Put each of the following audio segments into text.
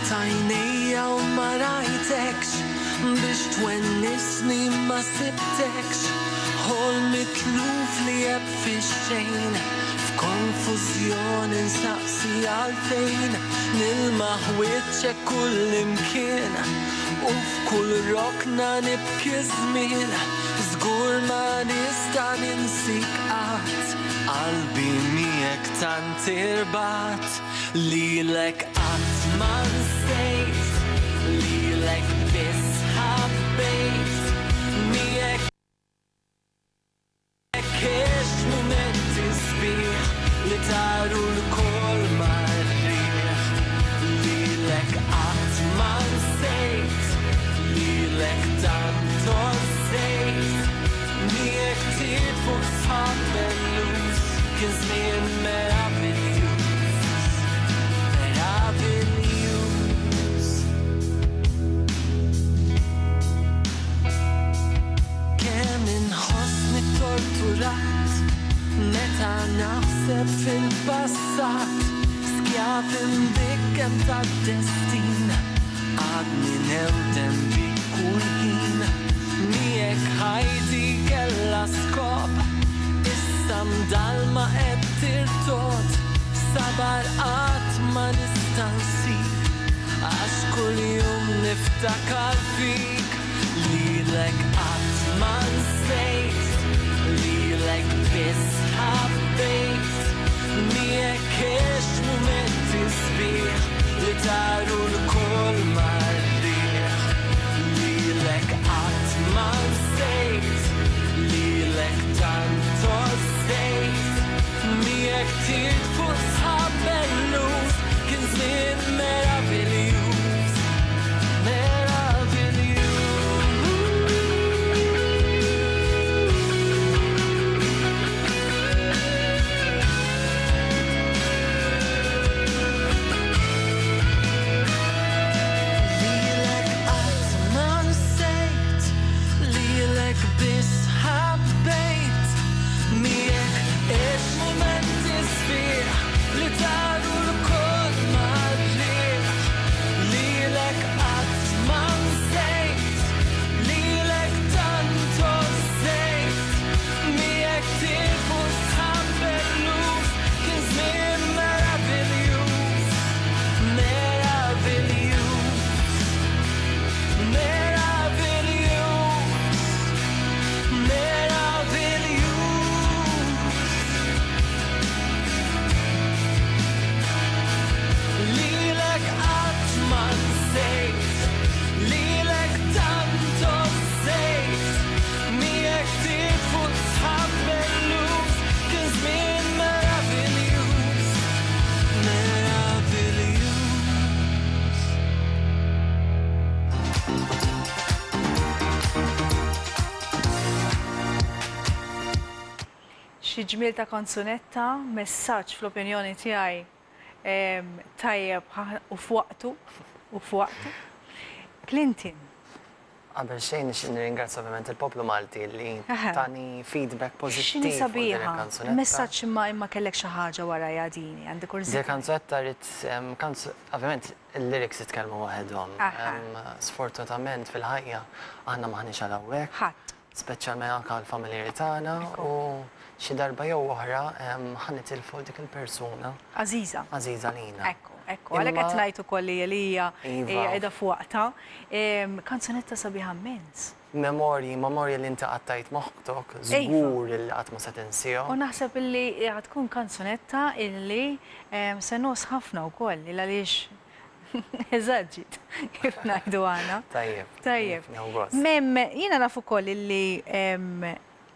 tajnija u ma rajtekx biex twennisni ma sibtekx ħol mitluf li jeb fix-xejn f'konfużjoni nsaqsi għalfejn nilmaħ wiċċek kull imkien u f'kull rokna nibki żmien żgur ma nista' ninsik qatt qalbi miegħek tant irbat lilek qatt ma nsejt lilek biss ħabbejt miegħek kiex mumenti sbieħ li taru l-kol marriħ lilek qatt ma nsejt lilek tant ossejt miegħek tiet fuq sħab bellus kien żmien meraviglius kemm inħossni torturat meta naħseb fil-passat skjaf imbikken tad-destin għadni newdem bi kull ħin miegħek ħajti kellha skop issa mdalma qed tirtot sabar qatt ma nista' nsib għax kuljum niftakar fik lilek qatt ma nsejt lilek biss ħabbejt miegħek kiex mumenti sbieħ li taru l-kol marriħ lilek qatt ma nsejt lilek tant ossejt miegħek tiet fuq sħab bellus kien żmien meraviglius lilek qatt ma nsejt lilek biss ħabbejt miegħek ix mumenti sbieħ li taru l-kol marriħ lilek qatt ma nsejt lilek tant ossejt miegħek tiet fuq sħab bellus kien żmien meraviglius lilek qatt ma nsejt lilek tant ossejt miegħek tiet fuq sħab bellus kien żmien meraviglius Xi ġmiel ta' kanzunetta, messaġġ fl-opinjoni tiegħi tajjeb u f'waqtu. Clinton. Qabel xejn nixtieq nirringrazzja ovvjament il-poplu Malti li tani feedback pożittiv X'inhi fuq din sabiħa? il-kanzunetta. Messaġġ imma kellek xi ħaġa wara jadini, għandek Di kanzunetta rrid ovvjament il-lyrics jitkellmu waħedhom. Sfortunatament fil-ħajja aħna maħniex għal hawnhekk. ħadd. Speċjalment anke għall-familjari tagħna u xi darba jew oħra ħanitilfu dik il-persuna Aziza. għażiża lina. Ekku, għalhekk qed ngħid ukoll li hija qiegħda f'waqta. Kanzunetta sabiħa immens. Memorji li inti qattajt moħħok, żgur li qatt ma se tinsihom. U naħseb illi tkun kanzunetta illi se nos ħafna wkoll il għaliex eżaġġit kif ngħidu għana. Tajjeb. Mem, jiena naf ukoll illi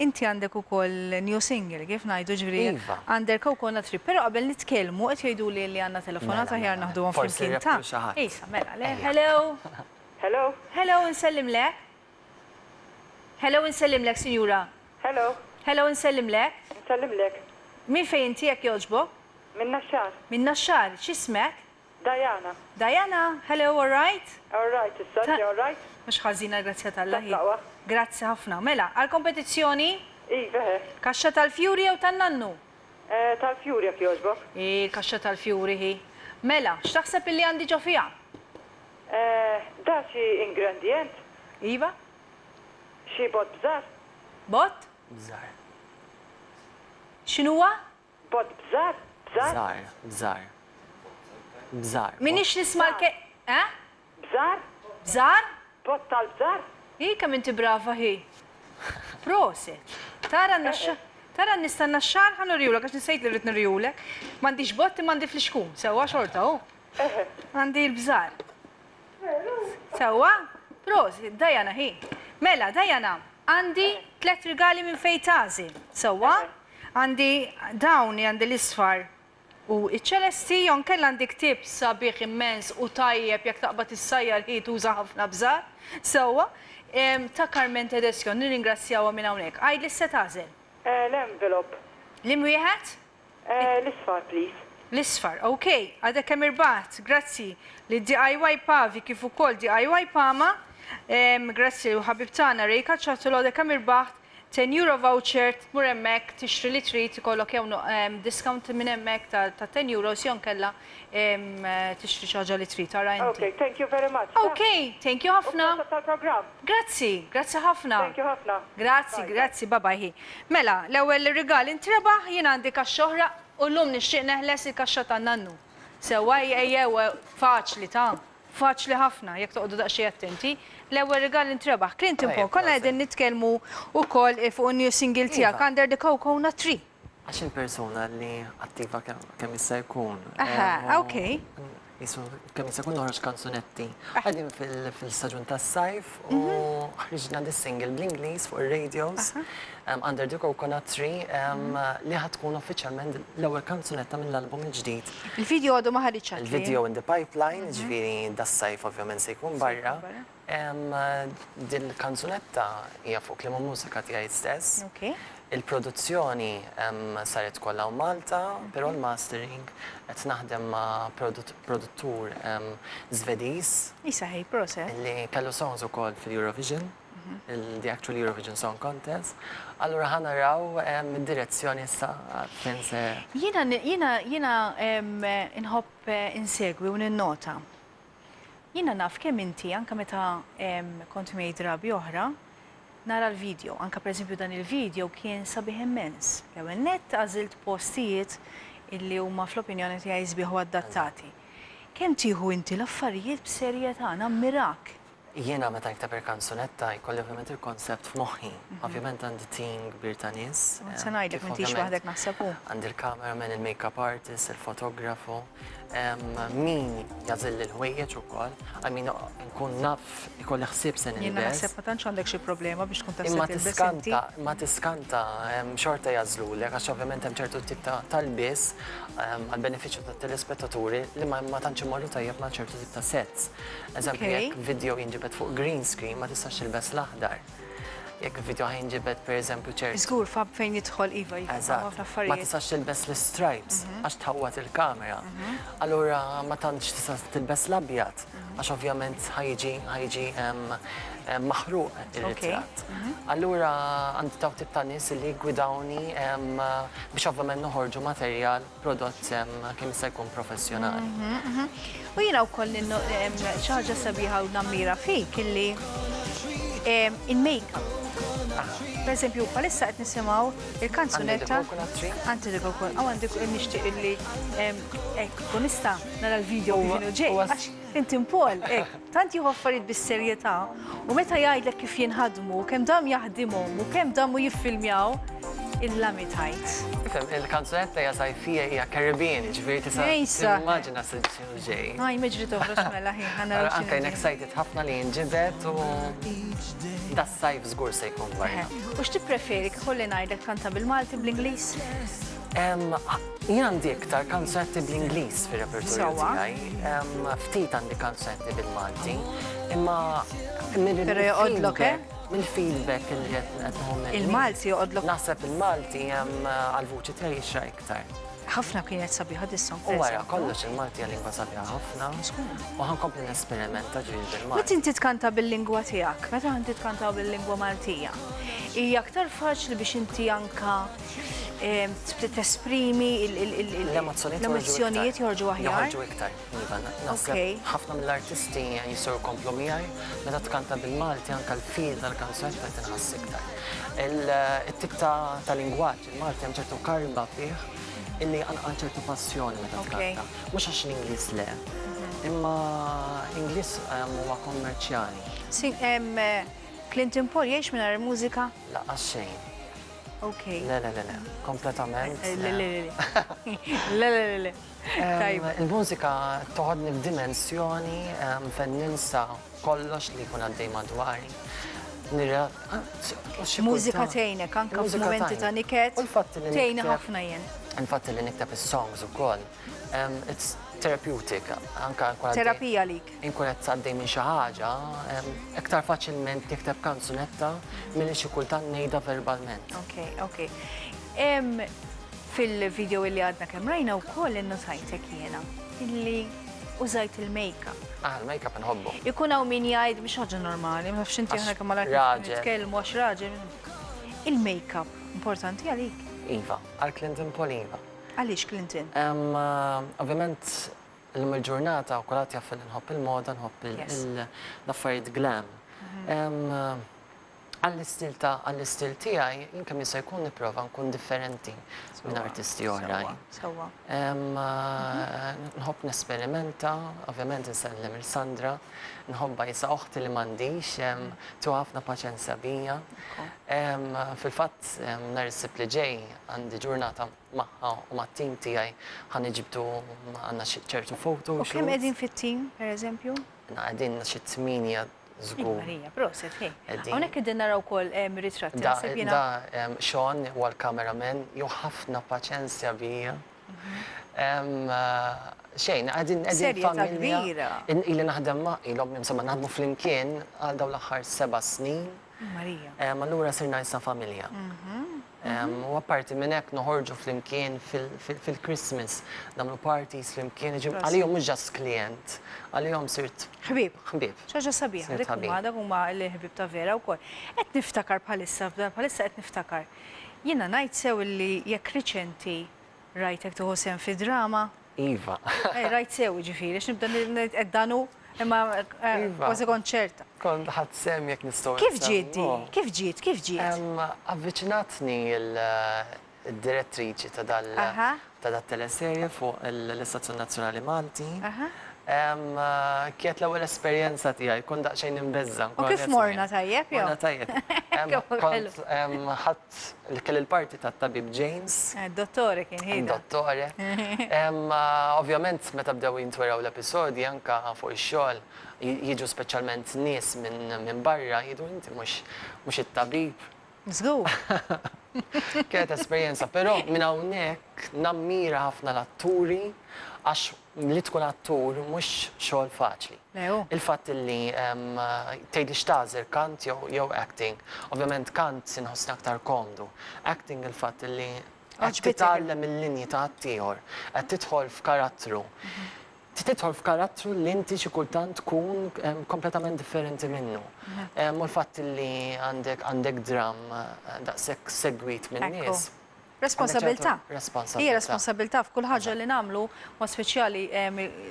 inti għandek ukoll new single, kif ngħidu ġifieri għandek ukoll trip, però qabel nitkellmu qed jgħiduli li għandna telefonata ħjar naħduhom flimkien ta'. Isa, mela, hello. Hello. Hello, nsellim lek. Hello, nsellim lek, sinjura. Hello. Hello, nsellim lek. Nsellim lek. Min fejn inti jekk jogħġbok? Minna xar. Minna xar, x'ismek? Diana. Diana, hello, all right? All right, issa, all right? Mux ħażina, grazzja tal-laħi. Taqwa. Grazzi ħafna. Mela, għal-kompetizzjoni? Iva. Kaxxa tal-Fjuri jew tan-Nannu? Tal-Fjuri jekk jogħġbok. Kaxxa tal-Fjuri hi. Mela, x'taħseb illi għandi ġo fiha? Da xi ingredient, Iva? xi bot bżar. Bot? Bżar. X'inhuwa? Bot bżar. Bżar. Bżar. Bżar. Bżar. Minix nisma' Eh? Bżar. Bżar? Bot tal-bżar. Hi kemm inti brava hi. Proset. Tara nistanna x-xar ħan urjulek, għax nisajt li rrit nurjulek. M'għandix bot m'għandi fl-xkum, sewwa xorta hu. Għandi l-bżar. Sewwa? Proset, Dajana hi. Mela, Dajana, għandi 3 rigali minn fejn tażil. Sewwa? Għandi dawni għandi l-isfar. U iċ-ċelesti jon kella għandi ktib sabiħ immens u tajjeb jekk taqbad is-sajjar hi tuża ħafna bżar. Sewwa? Ta' Carmen Tedesco, nirringrazzjawha minn hawnhekk. Għajd li se tażel. L-envelop. L-imwieħed? L-isfar, please. L-isfar, okej, għadek kemm irbaħt, grazzi li DIY Pavi kif ukoll DIY Pama, grazzi u ħabib tagħna Rejka ċattu l-għadek kemm irbaħt 10 euro voucher tmur hemmhekk tixtri li trid ikollok jew discount minn hemmhekk ta' 10 euros jew kella tixtri xi ħaġa li trid ara inti. Okay, thank you very much. Okay, thank you ħafna. Tal-program. Grazzi ħafna. Thank you ħafna. Grazzi, babajħi. Mela, l-ewwel rigal intrebaħ jien għandi kaxxa oħra u llum nixtieq neħles il-kaxxa ta' nannu. Sewwa ejjew faċli faċli ħafna jekk toqgħodu daqsxejn attenti. L-ewwel rigal intrebaħ. Clinton Paul, kollha qegħdin nitkellmu wkoll fuq new single tiegħek Under the Coconut Tree. Għax il-persuna li attiva kemm jista' jkun. Aha, okej. Kemm jista' jkun noħroġ kanzunetti. Għadin fil-staġun tas-sajf u ħriġna dis-single bl-Ingliż fuq ir-radios Under the Coconut Tree li ħatkun uffiċjalment l-ewwel kanzunetta mill-album il-ġdid. Il-video għadu ma ħaritx għadli. Il-video in the pipeline, ġifieri das-sajf ovvjament se jkun barra. Din il-kanzunetta hija fuq kliem u mużika tiegħi stess. Il-produzzjoni saret kollha Malta, però l-mastering qed naħdem ma' produttur Żvediż. Isaħi, proset. Li kellu songs ukoll fil-Eurovision, the actual Eurovision Song Contest. Allura ħana raw id-direzzjoni issa fejn se. Jiena inħobb insegwi u ninnota. Jiena naf kemm inti anke meta kont mejn drabi oħra nara l-video, anka per esempio dan il-video kien sabiħ immens. L-ewwel nett għażilt postijiet illi huma fl-opinjoni tiegħi sbieħu adattati. Kemm tieħu inti l-affarijiet b'serjetà nammirak. Jiena meta niktaber kanzunetta jkolli ovvjament il-konsept f'moħħi. Ovvjament għandi team kbir ta' nies. Se ngħidlek m'intix waħdek naħseb hu. Għandi il-cameraman, il-makeup artist, il-fotografu. Min jażil il-ħwejjeġ ukoll, għamin nkun naf ikolli ħsieb se nilbes. Jiena naħseb ma tantx għandek xi problema biex tkun tasset il-bes. Ma tiskanta xorta jażlulek għax ovvjament hemm ċertu tip ta' talbies għall-benefiċċju tat-telespettaturi li ma tantx imorru tajjeb ma' ċertu tip ta' sets. Eżempju jekk video jinġibet fuq green screen ma tistax ilbes l-aħdar. Jekk video ħinġibet per eżempju ċertu. Żgur fab fejn jidħol iva ma tistax tilbes l-stripes għax tħawwat il-kamera. Allura ma tantx tista' tilbes l-abjad għax ovvjament ħajġi maħruq ir-ritratt. Allura għandi taw tip ta' nies li gwidawni biex ovvjament noħorġu materjal prodott kemm jista' jkun professjonali. U jiena wkoll xi ħaġa sabiħa u nammira fik illi il-make-up. Per esempio, palissa qed nisimgħu il-kanzunetta Under the Coconut Tree. Għandik nixtieq illi kun nista' nara l-video kif ġej. Għax inti Paul, tant jieħu affarijiet bis-serjetà u meta jgħidlek kif jinħadmu, kemm dam jaħdimhom u kemm damu jiffilmjaw il-lami tajt. Il-kanzunetta hija sajfija hija Caribbean, ġifieri tista' timmaġina x'inhu ġej. Miġri toħroġ mela ħin ħanara. Anke excited ħafna li jinġibet u das-sajf żgur se jkun barra. U x'tippreferi ħolli ngħidlek kanta bil-Malti bl-Ingliż? Jien għandi iktar kanzunetti bl-Ingliż fir-repertorju tiegħi. Ftit għandi kanzunetti bil-Malti, imma Però joqgħodlok, mill-feedback li qed il-Malti joqgħodlok. Naħseb il-Malti għall-vuċi tiegħi jixra iktar. Ħafna kienet sabiħa dis-song. U wara kollox il-Malti hija lingwa sabiħa ħafna. U ħankompli nesperimenta ġifieri bil-Malti. Meta inti tkanta bil-lingwa tiegħek, meta inti tkanta bil-lingwa Maltija, hija aktar faċli biex inti anka tesprimi l-emozzjonijiet joħorġu aħjar. Joħorġu iktar, naħseb ħafna mill-artisti jisur komplu miegħi meta tkanta bil-Malti anke l-fil tal-kanzunetta tinħass iktar. Il-tip ta' lingwaġġ, il-Malti hemm ċertu karba fih illi għan ċertu passjoni meta tkanta. Mhux għax l-Ingliż le, imma Ingliż huwa kommerċjali. Clinton Paul jgħix mingħajr mużika? Laqqas xejn. Ok. Le, kompletament. Le. Il-mużika toħodni f'dimensjoni fejn ninsa kollox li jkun għaddej madwari. Mużika tgħinek anke f'mumenti ta' niket tgħinni ħafna jien. Il-fatt li nikteb is-songs ukoll. It's therapeutic, anka terapija lik. Inkun qed tgħaddej minn xi ħaġa, iktar faċilment nikteb kanzunetta milli xi kultant ngħidha verbalment. Ok. Fil-video li għadna kemm rajna wkoll innotajtek jiena illi użajt il-make-up. Il-make-up nħobbu. Ikun hawn min jgħid mhix ħaġa normali, ma nafx inti aħna kemm nitkellmu għax raġel. Il-make-up importanti għalik? Iva, għal Clinton Paul iva. Għaliex Clinton? Ovvjament, l-ġurnata u kolat jaff nħobb il-moda, nħobb l-affarijiet glam. Għall-istil tiegħi jinkemm jista' jkun nipprova nkun differenti minn artisti oħrajn. Nħobb nesperimenta, ovvjament insellem il-Sandra, nħobba jisa oħti li m'għandix, tu ħafna paċenzja bija. Fil-fatt nhar is-sibt li ġej għandi ġurnata magħha u mat-tim tiegħi ħan iġibdu għandna ċertu foto. U kemm qegħdin fit-tim, pereżempju? Qegħdin xi 8 żgur. Marija, proset, hej. Hawnhekk qegħdin naraw ukoll ritratti. Da Sean huwa l-cameraman jew ħafna paċenzja bija. Xejn, qegħdin familja. Ili naħdem ilhom insomma naħdmu flimkien għal dawn l-aħħar 7 snin. Marija. Allura sirna issa familja. U apparti minn hekk noħorġu flimkien fil-Christmas, nagħmlu parties flimkien, għalihom mhux ġast klient, għalihom sirt ħbieb. Ħbieb. Xaġa sabiħa, dik huma l-ħbieb ta' vera wkoll. Qed niftakar bħalissa qed niftakar. Jiena ngħid sew li jekk riċenti rajtek tieħu sehem fi drama. Iva. Rajt sew ġifieri, x'nibda qed danu imma kważi konċerta. Kont ħadd sem jekk nistgħu. Kif ġiet di? Kif ġiet? Avviċinatni il-direttriċi ta' dal-teleserje fuq l-Istazzjon Nazzjonali Malti. Kiet l-ewwel esperjenza tiegħi, kont daqsxejn imbeżza. U kif morna tajjeb jew? Morna tajjeb. Kont ħadd li kell il-parti tat-tabib James. Dottore kien ħida. Dottore. Ovvjament meta bdew jintweraw l-episodji anke fuq ix-xogħol jiġu speċjalment nies minn barra jgħidu inti mhux it-tabib. Żgur. Kienet esperjenza, però minn hawnhekk nammira ħafna l-atturi għax li tkun attur mhux xogħol faċli. Il-fatt li tgħidli x'tażel kant jew acting. Ovvjament kant inħossni aktar komdu. Acting il-fatt li qed titgħallem il-linji ta' ħaddieħor, qed tidħol f'karattru. Tidħol f'karattru li inti xi kultant tkun kompletament differenti minnu. U l-fatt li għandek dram daqshekk segwit minn nies. Responsabilità. Hija responsabilità f'kull ħaġa li nagħmlu, ma speċjali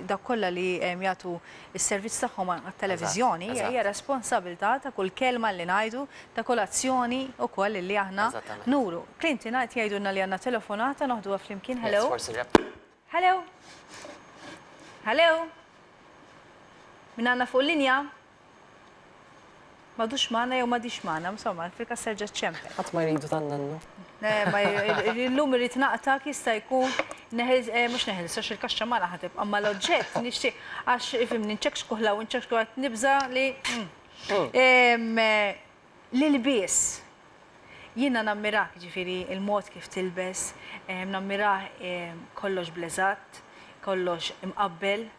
dak kollha li jagħtu s-servizz tagħhom għat-televiżjoni, hija responsabilità ta' kull kelma li ngħidu, ta' kull azzjoni wkoll li aħna nuru. Klinti ngħid jgħidulna li għandna telefonata noħduha flimkien. Hello. Hello. Hello. Min għandna fuq linja? M'għadux magħna jew m'għadix magħna, insomma, fil-kasser ġet ċempe. Qatt ma jridu tannannu. L-lum irrit naqtak jista' jkun mhux neħel sax il-kaxxa ma ħatib, amma l-oġġett nixtieq għax ifhem ninċekx kuħla u nċekx kuħla nibża li l-ilbies. Jiena nammirah ġifieri il-mod kif tilbes, nammirah kollox bleżat, kollox imqabbel.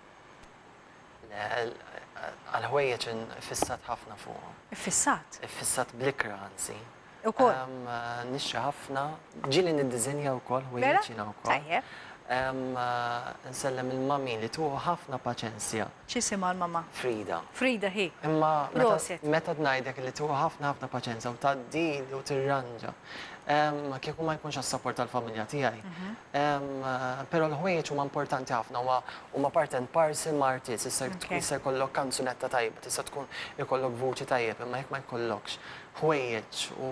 Għal-ħwejjeġ fissat ħafna fuq. Iffissat? Iffissat blikra anzi. Ukoll? Nixxi ħafna, ġili nid-dizinja wkoll, ħwejjeġina wkoll. Tajjeb. Nsellem il-mami li tuħu ħafna paċenzja. X'isima l-mama? Frida. Frida hi. Imma meta ngħidlek li tuħu ħafna paċenzja u tgħaddi u tirranġa. kieku ma jkunx għas-support tal-familja tiegħi. Però l-ħwejjeġ huma importanti ħafna huma part and parcel ma' artist, issa jkollok kanzunetta tajba, tista' tkun ikollok vuċi tajjeb, imma jekk ma jkollokx ħwejjeġ u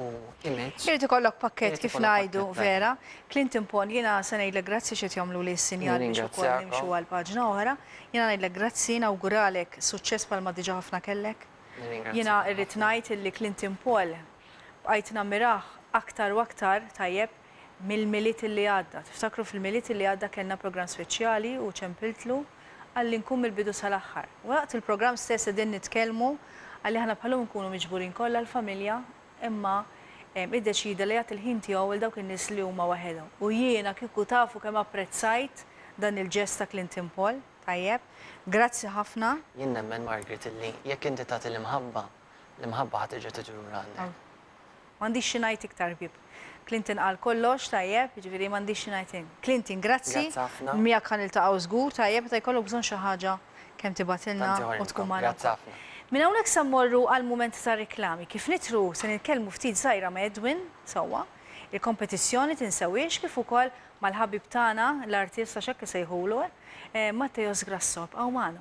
image. Irid ikollok pakkett kif ngħidu vera. Clinton Paul, jiena se ngħidlek grazzi x'qed jagħmlu li s-sinjali biex ukoll nimxu għal paġna oħra. Jiena ngħidlek grazzi, nawguralek suċċess bħalma diġà ħafna kellek. Jiena irrid ngħid illi Clinton Paul bqajt nammiraħ aktar u aktar tajjeb mill-miliet li għadda. Tiftakru fil-miliet li għadda kellna programm speċjali u ċempiltlu għalli nkun mill-bidu sal-aħħar. Waqt il-programm stess qegħdin nitkellmu għalli ħana bħalhom nkunu miġburin kollha l-familja imma iddeċida li jagħti il-ħin tiegħu il dawk in-nies li huma waħedhom. U jiena kieku tafu kemm apprezzajt dan il-ġest ta' Clinton Paul, tajjeb. Grazzi ħafna. Jien nemmen Margaret illi jekk inti tagħti l-imħabba ħadd tiġi tiġur għandek. M'għandix xi ngħid iktar bib. Clinton qal kollox tajjeb, jiġifieri m'għandix xi ngħid. Clinton, grazzi. Miegħek ħan iltaqgħu żgur tajjeb meta jkollok bżonn xi ħaġa kemm tibatilna u tkun magħna. Minn hawnhekk se mmorru għal mument ta' riklami. Kif nitru se nitkellmu ftit żgħira ma' Edwin sewwa, il-kompetizzjoni tinsewwiex kif ukoll mal-ħabib tagħna l-artista x'hekk isejħulu Matteo Sgrassop. Aw magħna.